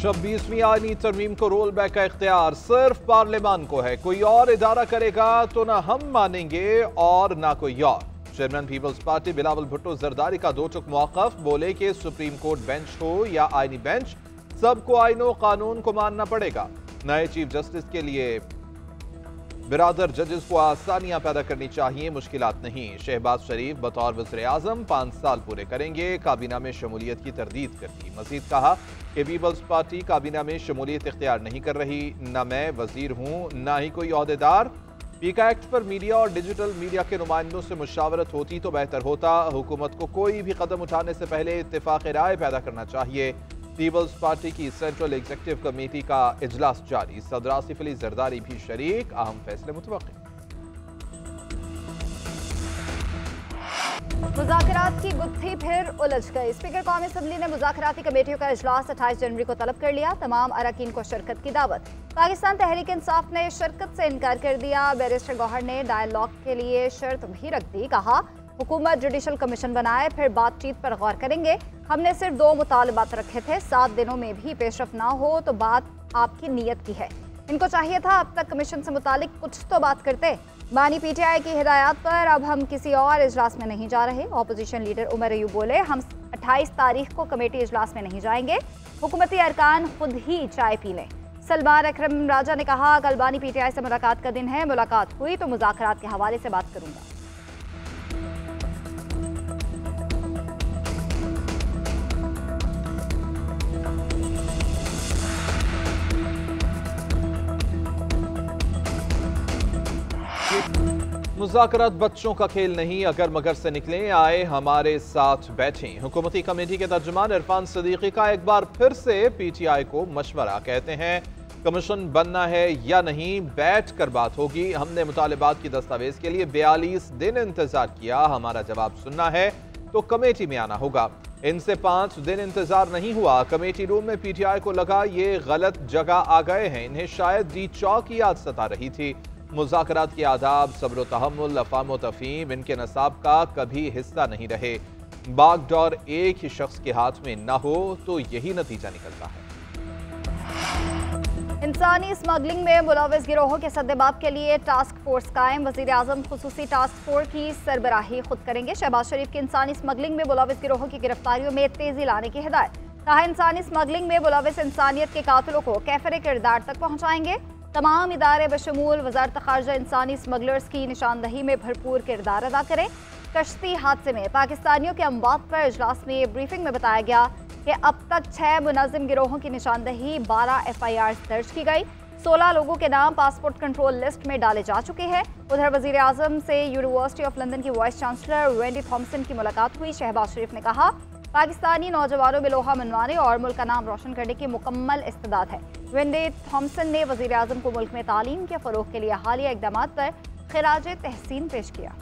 26वीं आईनी तरमीम को रोल बैक का इख्तियार सिर्फ पार्लियामान को है। कोई और इदारा करेगा तो ना हम मानेंगे और ना कोई और। Chairman people's party Bilawal Bhutto Zardari का दो टुक मौक़िफ़, बोले कि सुप्रीम कोर्ट बेंच हो या आईनी बेंच, सबको आईनो कानून को मानना पड़ेगा। नए चीफ जस्टिस के लिए बिरादर जजेस को आसानियां पैदा करनी चाहिए, मुश्किलात नहीं। शहबाज शरीफ बतौर वज़ीर-ए-आज़म 5 साल पूरे करेंगे, काबीना में शमूलियत की तरदीद करती। मजीद कहा कि पीपल्स पार्टी काबीना में शमूलियत इख्तियार नहीं कर रही, न मैं वजीर हूँ न ही कोई ओहदेदार। पीका एक्ट पर मीडिया और डिजिटल मीडिया के नुमाइंदों से मुशावरत होती तो बेहतर होता। हुकूमत को कोई भी कदम उठाने से पहले इत्तेफाक राय पैदा करना चाहिए। पीपल्स पार्टी की सेंट्रल एग्जीक्यूटिव कमेटी का इजलास जारी, सदर आसिफ अली जरदारी भी शरीक, अहम फैसले मुतवक्किल। मुज़ाकरात की गुत्थी फिर उलझ गई। स्पीकर कौमी असम्बली ने मुज़ाकराती कमेटियों का इजलास 28 जनवरी को तलब कर लिया। तमाम अरकान को शिरकत की दावत। पाकिस्तान तहरीक इंसाफ ने शिरकत से इनकार कर दिया। बैरिस्टर गौहर ने डायलॉग के लिए शर्त भी रख दी। कहा हुकूमत जुडिशल कमीशन बनाए, फिर बातचीत पर गौर करेंगे। हमने सिर्फ 2 मुतालबात रखे थे, 7 दिनों में भी पेशरफ ना हो तो बात आपकी नीयत की है। इनको चाहिए था अब तक कमीशन से मुतालिक कुछ तो बात करते। बानी पीटीआई की हिदायत पर अब हम किसी और इजलास में नहीं जा रहे। अपोजिशन लीडर उमर अयूब बोले, हम 28 तारीख को कमेटी इजलास में नहीं जाएंगे, हुकूमती अरकान खुद ही चाय पी लें। सलमान अकरम राजा ने कहा, कल बानी पीटीआई से मुलाकात का दिन है, मुलाकात हुई तो मुज़ाकरात के हवाले से बात करूंगा। मुज़ाकरात बच्चों का खेल नहीं, अगर मगर से निकलें, आए हमारे साथ बैठें। हुकूमती कमेटी के तर्जुमान इरफान सदीकी का एक बार फिर से पीटीआई को मशवरा। कहते हैं कमीशन बनना है या नहीं, बैठ कर बात होगी। हमने मुतालिबात की दस्तावेज के लिए 42 दिन इंतजार किया, हमारा जवाब सुनना है तो कमेटी में आना होगा। इनसे 5 दिन इंतजार नहीं हुआ। कमेटी रूम में पीटीआई को लगा ये गलत जगह आ गए हैं, इन्हें शायद डी चौक की याद सता रही थी। मुज़ाकरात के आदाब, सब्र तहम्मुल, अफ़ाम व तफ़हीम इनके नसाब का कभी हिस्सा नहीं रहे। बागडोर एक ही शख्स के हाथ में न हो तो यही नतीजा निकलता है। इंसानी स्मगलिंग में मुलव्विस गिरोहों के सद्देबाब के लिए टास्क फोर्स कायम। वज़ीर आज़म खुसूसी टास्क फोर्स की सरबराही खुद करेंगे। शहबाज शरीफ की इंसानी स्मगलिंग में मुलव्विस गिरोहों की गिरफ्तारियों में तेजी लाने की हिदायत। कहा इंसानी स्मगलिंग में मुलव्विस इंसानियत के कातिलों को कैफरे किरदार तक पहुँचाएंगे। तमाम इदारे बशमूल वज़ारत ख़ारजा इंसानी स्मगलर्स की निशानदही में भरपूर किरदार अदा करें। कश्ती हादसे में पाकिस्तानियों के अमवात पर इजलास में ब्रीफिंग में बताया गया कि अब तक 6 मुनज़्ज़म गिरोहों की निशानदही, 12 FIR दर्ज की गई। 16 लोगों के नाम पासपोर्ट कंट्रोल लिस्ट में डाले जा चुके हैं। उधर वज़ीर आज़म से यूनिवर्सिटी ऑफ लंदन की वाइस चांसलर वेंडी थॉम्सन की मुलाकात हुई। शहबाज शरीफ ने कहा पाकिस्तानी नौजवानों में लोहा मनवाने और मुल्क का नाम रोशन करने की मुकम्मल इस्तेदाद है। वेंडी थॉम्सन ने वज़ीर आज़म को मुल्क में तालीम के फ़रोग़ के लिए हालिया इक़दामात पर ख़िराज तहसीन पेश किया।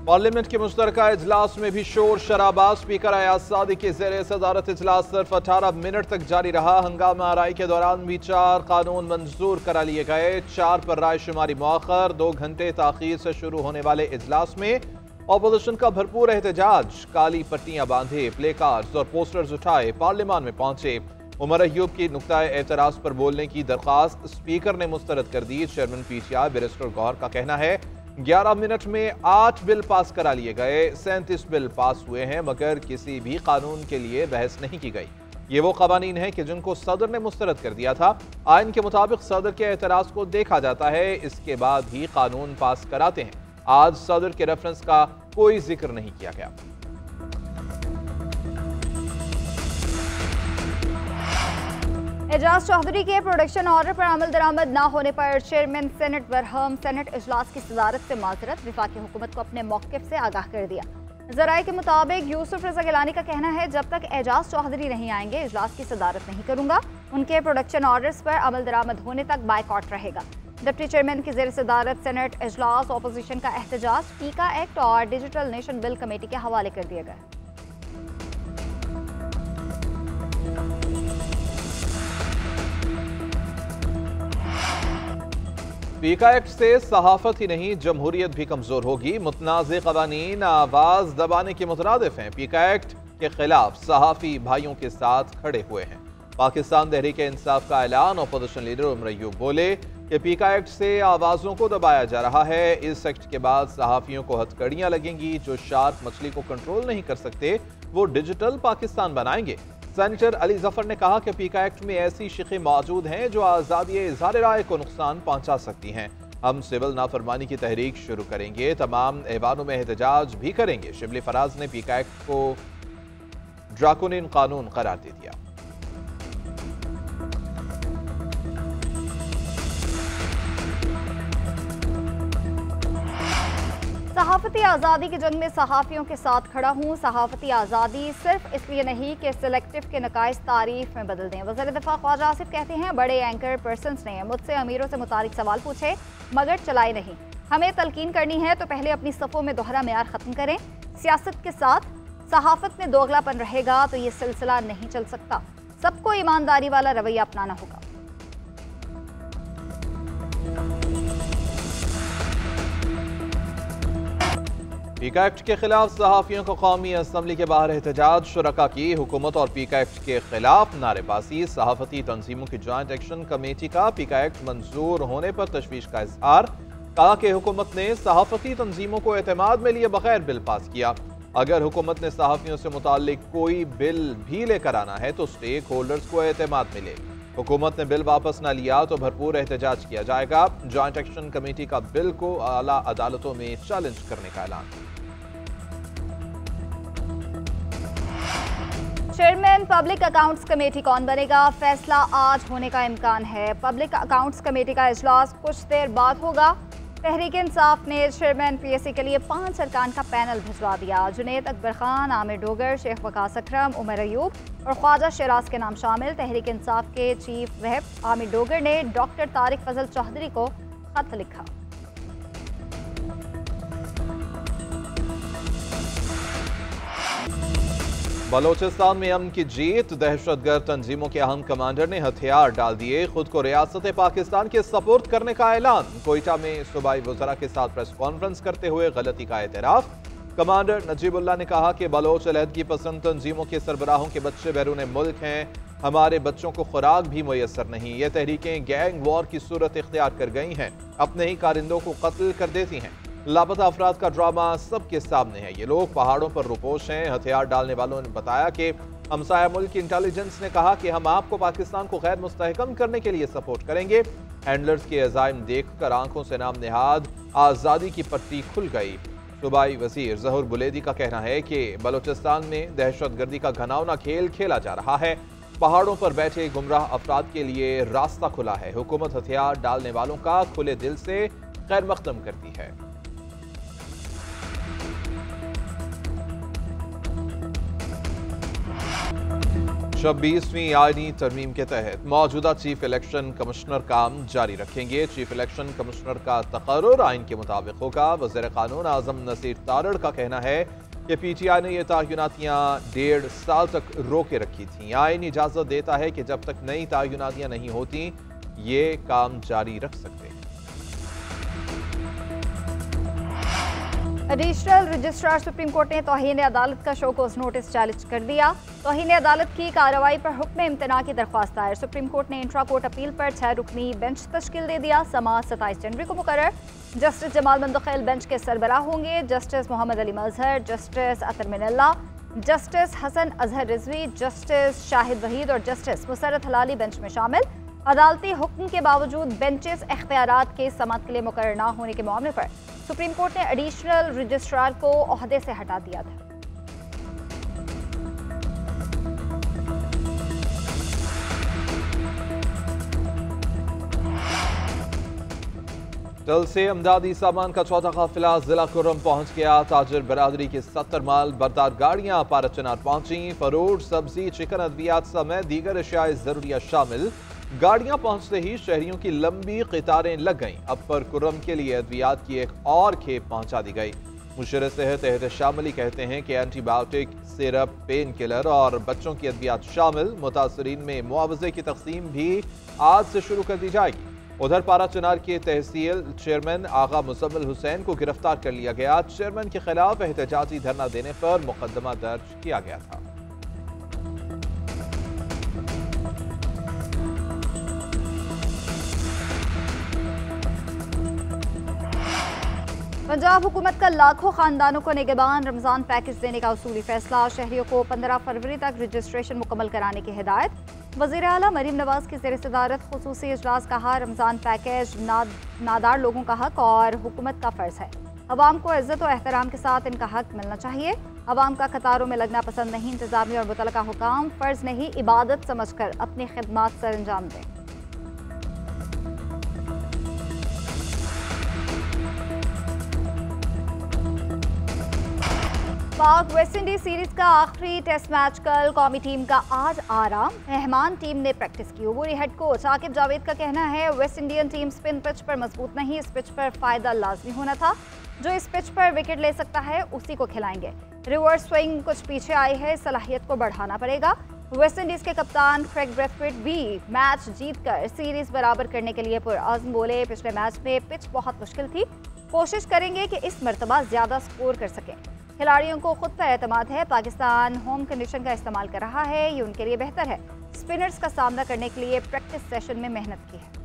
पार्लियामेंट के मुश्तरका इजलास में भी शोर शराबा। स्पीकर अयाज सादी के ज़ेर सदारत इजलास सिर्फ 18 मिनट तक जारी रहा। हंगामा आराई के दौरान भी 4 कानून मंजूर करा लिए गए। 4 पर राय शुमारी मौखर। 2 घंटे ताखीर से शुरू होने वाले इजलास में अपोजिशन का भरपूर एहतजाज। काली पट्टियां बांधे, प्ले कार्ड्स और पोस्टर्स उठाए पार्लियामान में पहुंचे। उमर अयूब की नुक्ता एतराज पर बोलने की दरख्वास्त स्पीकर ने मुस्तरद कर दी। चेयरमैन पीटीआई बैरिस्टर गौहर का कहना है 11 मिनट में 8 बिल पास करा लिए गए। 37 बिल पास हुए हैं, मगर किसी भी कानून के लिए बहस नहीं की गई। ये वो कवानीन है कि जिनको सदर ने मुस्तरद कर दिया था। आइन के मुताबिक सदर के एतराज को देखा जाता है, इसके बाद ही कानून पास कराते हैं। आज सदर के रेफरेंस का कोई जिक्र नहीं किया गया। एजाज चौधरी के प्रोडक्शन ऑर्डर पर अमल दरामद न होने पर चेयरमैन सेनेट बरहम सेनेट इजलास की सदारत से माजरत। वफाकी हुकूमत को अपने मौक़िफ़ से आगाह कर दिया। ज़राए के मुताबिक यूसुफ रज़ा गिलानी का कहना है जब तक एजाज चौधरी नहीं आएंगे इजलास की सदारत नहीं करूंगा। उनके प्रोडक्शन ऑर्डर्स पर अमल दरामद होने तक बायकॉट रहेगा। डिप्टी चेयरमैन की ज़ेर सदारत सेनेट इजलास अपोजिशन का एहतजाज पीका एक्ट और डिजिटल नेशन बिल कमेटी के हवाले कर दिया गया। पीका एक्ट से सहाफत ही नहीं जमहूरियत भी कमजोर होगी। मुतनाज़ क़वानीन आवाज दबाने के मुतरादिफ हैं। पीका एक्ट के खिलाफ सहाफ़ी भाइयों के साथ खड़े हुए हैं। पाकिस्तान तहरीक इंसाफ का ऐलान। अपोजिशन लीडर उमर अय्यूब बोले कि पीका एक्ट से आवाज़ों को दबाया जा रहा है। इस एक्ट के बाद सहाफ़ियों को हथकड़ियाँ लगेंगी। जो शार्क मछली को कंट्रोल नहीं कर सकते वो डिजिटल पाकिस्तान बनाएंगे। सेनेटर अली जफर ने कहा कि पीका एक्ट में ऐसी शिक़ें मौजूद हैं जो आज़ादी इज़हार राय को नुकसान पहुंचा सकती हैं। हम सिविल नाफरमानी की तहरीक शुरू करेंगे। तमाम ऐवानों में एहतजाज भी करेंगे। शिबली फराज ने पीका एक्ट को ड्राकोनियन कानून करार दे दिया। सहाफती आज़ादी की जंग में सहाफ़ियों के साथ खड़ा हूँ। सहाफती आज़ादी सिर्फ इसलिए नहीं कि सिलेक्टिव के नकाइस तारीफ में बदल दें। वज़ीर दिफ़ा ख्वाजा आसिफ कहते हैं बड़े एंकर पर्सन्स ने मुझसे अमीरों से मुतालिक सवाल पूछे मगर चलाए नहीं। हमें तलकीन करनी है तो पहले अपनी सफ़ों में दोहरा मेयार ख़त्म करें। सियासत के साथ सहाफ़त में दोगलापन रहेगा तो ये सिलसिला नहीं चल सकता। सबको ईमानदारी वाला रवैया अपनाना होगा। पीका एक्ट के खिलाफ सहाफ़ियों को कौमी असम्बली के बाहर एहतजाज। शुरका की हुकूमत और पीका एक्ट के खिलाफ नारेबाजी। सहाफ़ती तंजीमों की जॉइंट एक्शन कमेटी का पीका एक्ट मंजूर होने पर तशवीश का इजहार। कहा कि हुकूमत ने सहाफ़ती तंजीमों को एतमाद में लिए बगैर बिल पास किया। अगर हुकूमत ने सहाफ़ियों से मुताल्लिक कोई बिल भी लेकर आना है तो स्टेक होल्डर्स को एतमाद मिले। हुकूमत ने बिल वापस न लिया तो भरपूर एहतजाज किया जाएगा। जॉइंट एक्शन कमेटी का बिल को आला अदालतों में चैलेंज करने का ऐलान। चेयरमैन पब्लिक अकाउंट्स कमेटी कौन बनेगा? फैसला आज होने का इम्कान है। पब्लिक अकाउंट्स कमेटी का इजलास कुछ देर बाद होगा। तहरीक इंसाफ ने चेयरमैन पीएससी के लिए 5 अरकान का पैनल भिजवा दिया। जुनैद अकबर खान, आमिर डोगर, शेख वकास अकरम, उमर अय्यूब और ख्वाजा शराज के नाम शामिल। तहरीक इंसाफ के चीफ व्हिप आमिर डोगर ने डॉक्टर तारिक फजल चौधरी को खत लिखा। बलोचिस्तान में अमन की जीत। दहशतगर्द तंजीमों के अहम कमांडर ने हथियार डाल दिए। खुद को रियासत पाकिस्तान के सपोर्ट करने का ऐलान। कोयटा में सूबाई वज़रा के साथ प्रेस कॉन्फ्रेंस करते हुए गलती का एतराफ। कमांडर नजीबुल्लाह ने कहा कि बलोच अलहदगी पसंद तंजीमों के सरबराहों के बच्चे बैरून मुल्क हैं। हमारे बच्चों को खुराक भी मुयसर नहीं। ये तहरीकें गैंग वॉर की सूरत इख्तियार कर गई हैं। अपने ही कारिंदों को कत्ल कर देती हैं। लापता अफराद का ड्रामा सबके सामने है। ये लोग पहाड़ों पर रुपोश हैं। हथियार डालने वालों ने बताया कि हमसाया मुल्क की इंटेलिजेंस ने कहा कि हम आपको पाकिस्तान को गैर मुस्तहकम करने के लिए सपोर्ट करेंगे। हैंडलर्स के अज़ाइम देखकर आंखों से नाम निहाद आज़ादी की पट्टी खुल गई। सूबाई वजीर ज़हूर बुलेदी का कहना है कि बलोचिस्तान में दहशतगर्दी का घनावना खेल खेला जा रहा है। पहाड़ों पर बैठे गुमराह अफराद के लिए रास्ता खुला है। हुकूमत हथियार डालने वालों का खुले दिल से खैर मकदम करती है। 26वीं आईनी तरमीम के तहत मौजूदा चीफ इलेक्शन कमिश्नर काम जारी रखेंगे। चीफ इलेक्शन कमिश्नर का तकर्रुर आइन के मुताबिक होगा। वज़ीर कानून आज़म नसीर तारड़ का कहना है कि पीटीआई ने यह तयनातियाँ 1.5 साल तक रोके रखी थीं। आइन इजाज़त देता है कि जब तक नई तयनातियाँ नहीं होती ये काम जारी रख सकते हैं। एडिशनल रजिस्ट्रार सुप्रीम कोर्ट ने तौहीन अदालत का शो कोज़ नोटिस चैलेंज कर दिया। तौहीन अदालत की कार्रवाई पर हुक्म इम्तना की दरख्वास्त दायर। सुप्रीम कोर्ट ने इंट्रा कोर्ट अपील पर 6 रुकनी बेंच तश्कील दे दिया। समाअत 27 जनवरी को मुकर्रर। जस्टिस जमाल मंदखेल बेंच के सरबराह होंगे। जस्टिस मोहम्मद अली मजहर, जस्टिस अतर मिनल्ला, जस्टिस हसन अजहर रिजवी, जस्टिस शाहिद वहीद और जस्टिस मुसरत हलाली बेंच में शामिल। अदालती हुक्म के बावजूद बेंचेस इख्तियारात के समाअत के लिए मुकर्रर न होने के मामले पर सुप्रीम कोर्ट ने एडिशनल रजिस्ट्रार को ओहदे से हटा दिया था। कल से अमदादी सामान का चौथा काफिला जिला कुर्रम पहुंच गया। ताजिर बरादरी की 70 माल बरदार गाड़ियां पाराचनार पहुंची। फरूट, सब्जी, चिकन, अद्वियात समेत दीगर अशियाए जरूरियात शामिल गाड़ियां पहुंचते ही शहरियों की लंबी कतारें लग गईं। अब पर कुर्रम के लिए अद्वियात की एक और खेप पहुंचा दी गई। मुशीर सेहत एहतशामली कहते हैं कि एंटीबायोटिक, सिरप, पेन किलर और बच्चों की अद्वियात शामिल। मुतासरीन में मुआवजे की तकसीम भी आज से शुरू कर दी जाएगी। उधर पारा चनार के तहसील चेयरमैन आगा मुजम्मिल हुसैन को गिरफ्तार कर लिया गया। चेयरमैन के खिलाफ एहतजाजी धरना देने पर मुकदमा दर्ज किया गया था। पंजाब हुकूमत का लाखों खानदानों को निगहबान रमजान पैकेज देने का उसूली फैसला। शहरियों को 15 फरवरी तक रजिस्ट्रेशन मुकम्मल कराने की हिदायत। वज़ीर आला मरीम नवाज की ज़ेर सदारत खुसूसी इजलास। कहा रमजान पैकेज नादार लोगों का हक और हुकूमत का फ़र्ज है। अवाम को इज्जत और एहतराम के साथ इनका हक मिलना चाहिए। अवाम का कतारों में लगना पसंद नहीं। इंतजामिया और मुतलका हुकाम फ़र्ज नहीं इबादत समझकर अपनी खिदमात सर अंजाम दें। पाक वेस्ट इंडीज सीरीज का आखिरी टेस्ट मैच कल। कौमी टीम का आज आराम। मेहमान टीम ने प्रैक्टिस की। अबूरी हेड कोच आकिब जावेद का कहना है West Indian team spin pitch पर मजबूत नहीं, इस पिच पर फायदा लाजमी होना था। जो इस पिच पर विकेट ले सकता है उसी को खिलाएंगे। रिवर्स स्विंग कुछ पीछे आई है, सलाहियत को बढ़ाना पड़ेगा। वेस्ट इंडीज के कप्तान क्रेग ब्रेथवेट भी मैच जीतकर सीरीज बराबर करने के लिए पुरअज़्म बोले। पिछले मैच में पिच बहुत मुश्किल थी, कोशिश करेंगे कि इस मरतबा ज्यादा स्कोर कर सकें। खिलाड़ियों को खुद पर एतमाद है। पाकिस्तान होम कंडीशन का इस्तेमाल कर रहा है, ये उनके लिए बेहतर है। स्पिनर्स का सामना करने के लिए प्रैक्टिस सेशन में मेहनत की है।